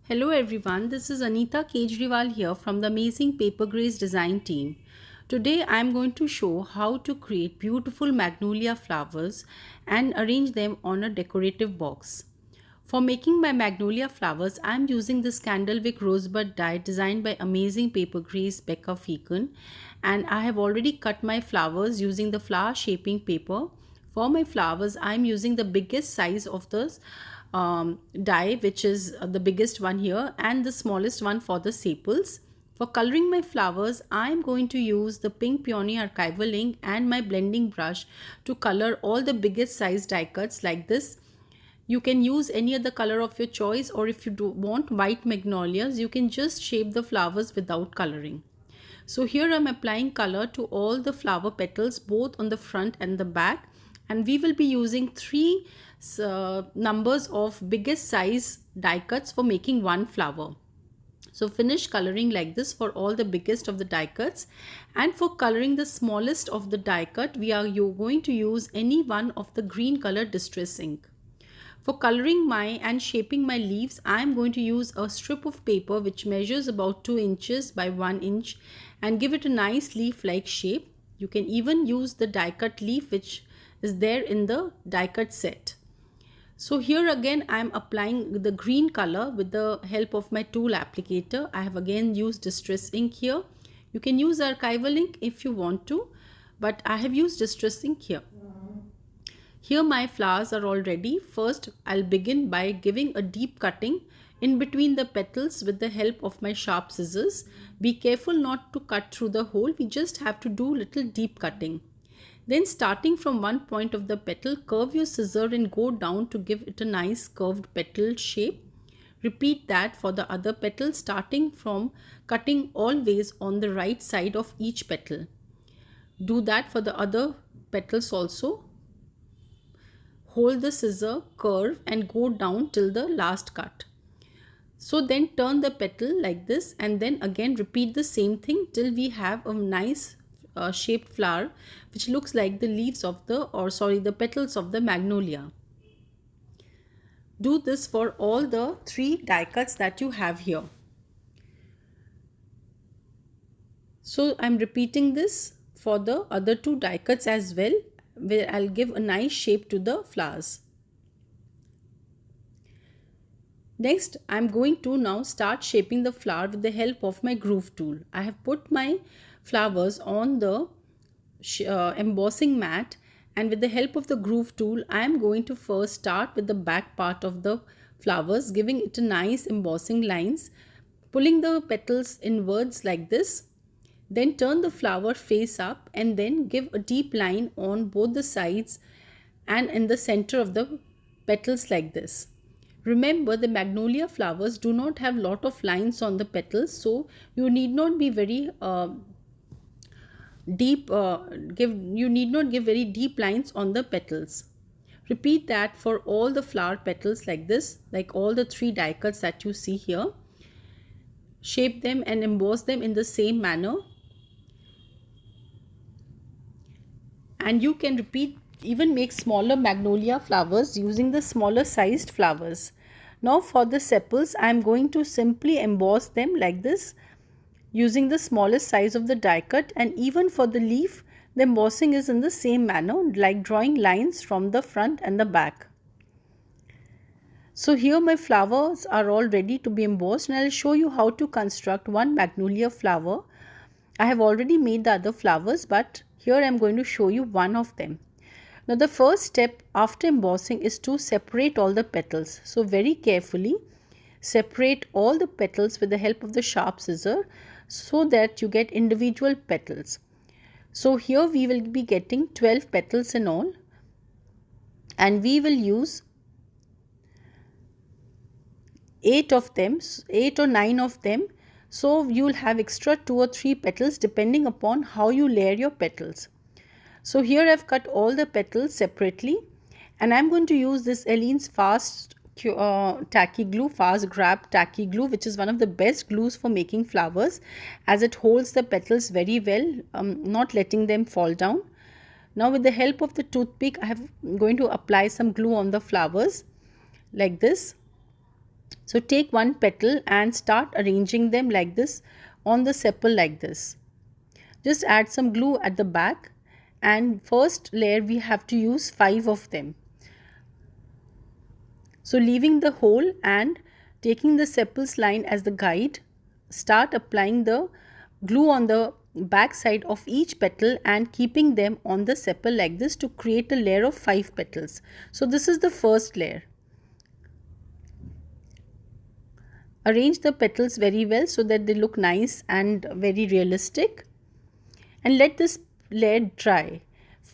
Hello everyone, this is Anita Kejriwal here from the amazing Paper Grace design team. Today I am going to show how to create beautiful magnolia flowers and arrange them on a decorative box. For making my magnolia flowers, I am using this candlewick rosebud die designed by amazing Paper Grace Becca Feakin, and I have already cut my flowers using the flower shaping paper. For my flowers, I am using the biggest size of the die, which is the biggest one here, and the smallest one for the sepals. For coloring my flowers, I am going to use the pink peony archival ink and my blending brush to color all the biggest size die cuts like this. You can use any other color of your choice, or if you do want white magnolias, you can just shape the flowers without coloring. So here I'm applying color to all the flower petals both on the front and the back, and we will be using three numbers of biggest size die cuts for making one flower. So finish coloring like this for all the biggest of the die cuts, and for coloring the smallest of the die cut you're going to use any one of the green color distress ink. For coloring and shaping my leaves, I am going to use a strip of paper which measures about 2 inches by 1 inch and give it a nice leaf-like shape. You can even use the die cut leaf which is there in the die cut set. So here again I am applying the green color with the help of my tool applicator. I have again used distress ink here. You can use archival ink if you want to, but I have used distress ink here. Here my flowers are all ready. First, I'll begin by giving a deep cutting in between the petals with the help of my sharp scissors. Be careful not to cut through the hole. We just have to do little deep cutting. Then starting from one point of the petal, curve your scissor and go down to give it a nice curved petal shape. Repeat that for the other petal, starting from cutting always on the right side of each petal. Do that for the other petals also. Hold the scissor, curve and go down till the last cut. So then turn the petal like this, and then again repeat the same thing till we have a nice shaped flower which looks like the leaves of the petals of the magnolia. Do this for all the 3 die cuts that you have here. So I'm repeating this for the other 2 die cuts as well, where I'll give a nice shape to the flowers. Next, I'm going to now start shaping the flower with the help of my groove tool. I have put my flowers on the embossing mat, and with the help of the groove tool, I am going to first start with the back part of the flowers, giving it a nice embossing lines, pulling the petals inwards like this. Then turn the flower face up and then give a deep line on both the sides and in the center of the petals like this. Remember, the magnolia flowers do not have lot of lines on the petals, so you need not be very you need not give very deep lines on the petals. Repeat that for all the flower petals like this, like all the 3 die cuts that you see here. Shape them and emboss them in the same manner. And you can even make smaller magnolia flowers using the smaller sized flowers. Now for the sepals, I am going to simply emboss them like this using the smallest size of the die cut, and even for the leaf, the embossing is in the same manner, like drawing lines from the front and the back. So here my flowers are all ready to be embossed, and I will show you how to construct one magnolia flower. I have already made the other flowers, but here I am going to show you one of them. Now the first step after embossing is to separate all the petals. So very carefully separate all the petals with the help of the sharp scissor so that you get individual petals. So here we will be getting 12 petals in all, and we will use 8 or 9 of them. So you will have extra 2 or 3 petals depending upon how you layer your petals. So here I've cut all the petals separately, and I'm going to use this Aleene's fast grab tacky glue, which is one of the best glues for making flowers, as it holds the petals very well, not letting them fall down. Now with the help of the toothpick, I'm going to apply some glue on the flowers like this. So take one petal and start arranging them like this on the sepal like this. Just add some glue at the back, and first layer we have to use 5 of them. So leaving the hole and taking the sepals line as the guide, start applying the glue on the back side of each petal and keeping them on the sepal like this to create a layer of 5 petals. So this is the first layer. Arrange the petals very well so that they look nice and very realistic, and let this layer dry.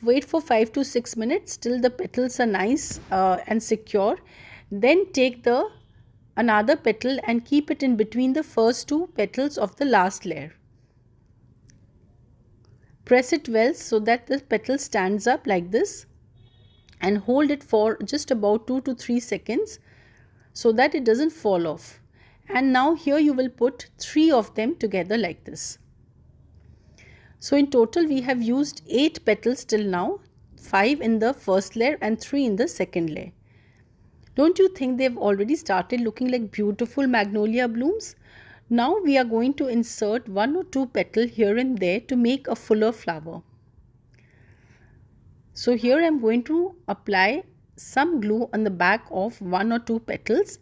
Wait for 5 to 6 minutes till the petals are nice and secure. Then take the another petal and keep it in between the first 2 petals of the last layer. Press it well so that the petal stands up like this, and hold it for just about 2 to 3 seconds so that it doesn't fall off. And now here you will put 3 of them together like this. So in total we have used 8 petals till now, 5 in the first layer and 3 in the second layer. Don't you think they've already started looking like beautiful magnolia blooms? Now we are going to insert 1 or 2 petals here and there to make a fuller flower. So here I am going to apply some glue on the back of 1 or 2 petals.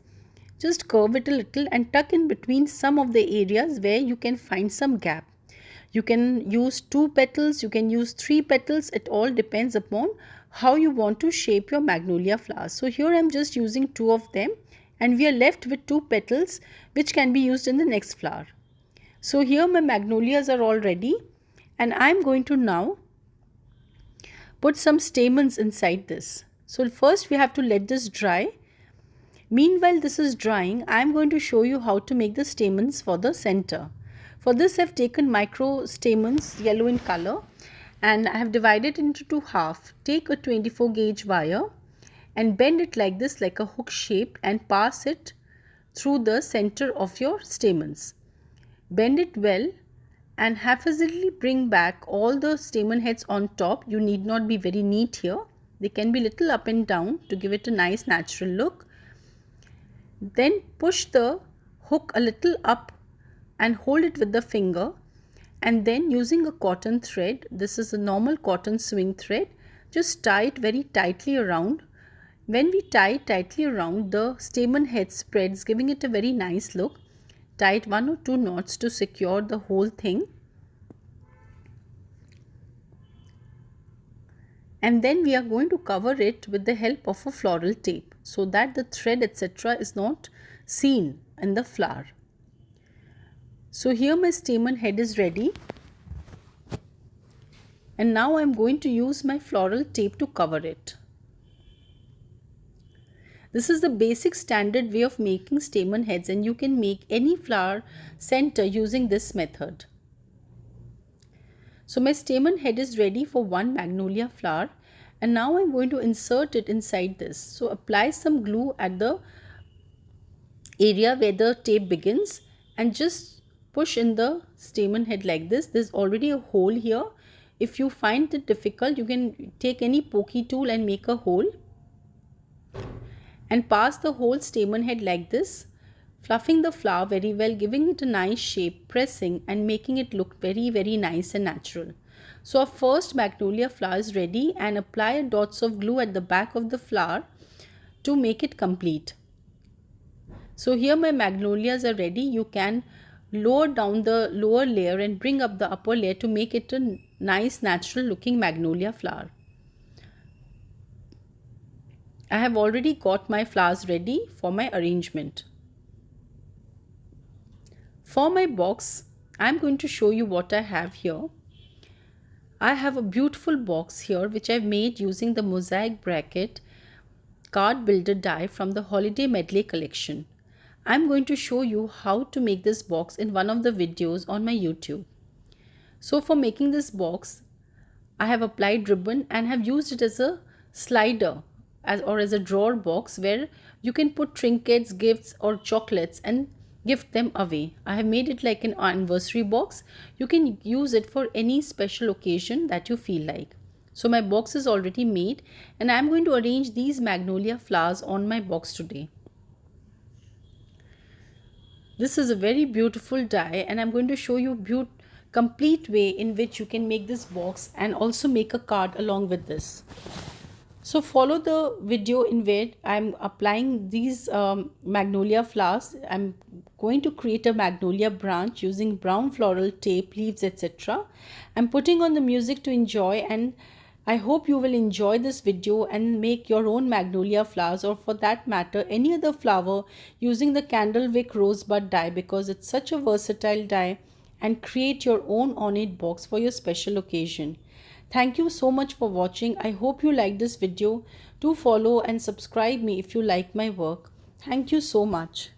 Just curve it a little and tuck in between some of the areas where you can find some gap. You can use 2 petals, you can use 3 petals. It all depends upon how you want to shape your magnolia flowers. So here I am just using 2 of them, and we are left with 2 petals which can be used in the next flower. So here my magnolias are all ready, and I am going to now put some stamens inside this. So first we have to let this dry. Meanwhile this is drying, I am going to show you how to make the stamens for the center. For this I have taken micro stamens, yellow in color, and I have divided into 2 halves. Take a 24 gauge wire and bend it like this, like a hook shape, and pass it through the center of your stamens. Bend it well and haphazardly bring back all the stamen heads on top. You need not be very neat here. They can be little up and down to give it a nice natural look. Then push the hook a little up and hold it with the finger, and then using a cotton thread, this is a normal cotton sewing thread, just tie it very tightly around. When we tie it tightly around, the stamen head spreads, giving it a very nice look. Tie it 1 or 2 knots to secure the whole thing. And then we are going to cover it with the help of a floral tape so that the thread etc. is not seen in the flower. So here my stamen head is ready, and now I am going to use my floral tape to cover it. This is the basic standard way of making stamen heads, and you can make any flower center using this method. So my stamen head is ready for one magnolia flower, and now I am going to insert it inside this. So apply some glue at the area where the tape begins and just push in the stamen head like this. There is already a hole here. If you find it difficult, you can take any pokey tool and make a hole and pass the whole stamen head like this, fluffing the flower very well, giving it a nice shape, pressing and making it look very nice and natural. So our first magnolia flower is ready, and apply dots of glue at the back of the flower to make it complete. So here my magnolias are ready. You can lower down the lower layer and bring up the upper layer to make it a nice natural looking magnolia flower. I have already got my flowers ready for my arrangement. For my box, I am going to show you what I have here. I have a beautiful box here which I have made using the Mosaic Bracket card builder die from the Holiday Medley collection. I am going to show you how to make this box in one of the videos on my YouTube. So for making this box, I have applied ribbon and have used it as a slider or as a drawer box where you can put trinkets, gifts or chocolates and gift them away. I have made it like an anniversary box. You can use it for any special occasion that you feel like. So my box is already made, and I am going to arrange these magnolia flowers on my box today. This is a very beautiful die, and I'm going to show you complete way in which you can make this box and also make a card along with this. So follow the video in where I'm applying these magnolia flowers. I'm going to create a magnolia branch using brown floral tape, leaves, etc. I'm putting on the music to enjoy, and I hope you will enjoy this video and make your own magnolia flowers, or for that matter any other flower, using the candle wick rosebud die, because it's such a versatile die, and create your own ornate box for your special occasion. Thank you so much for watching. I hope you like this video. Do follow and subscribe me if you like my work. Thank you so much.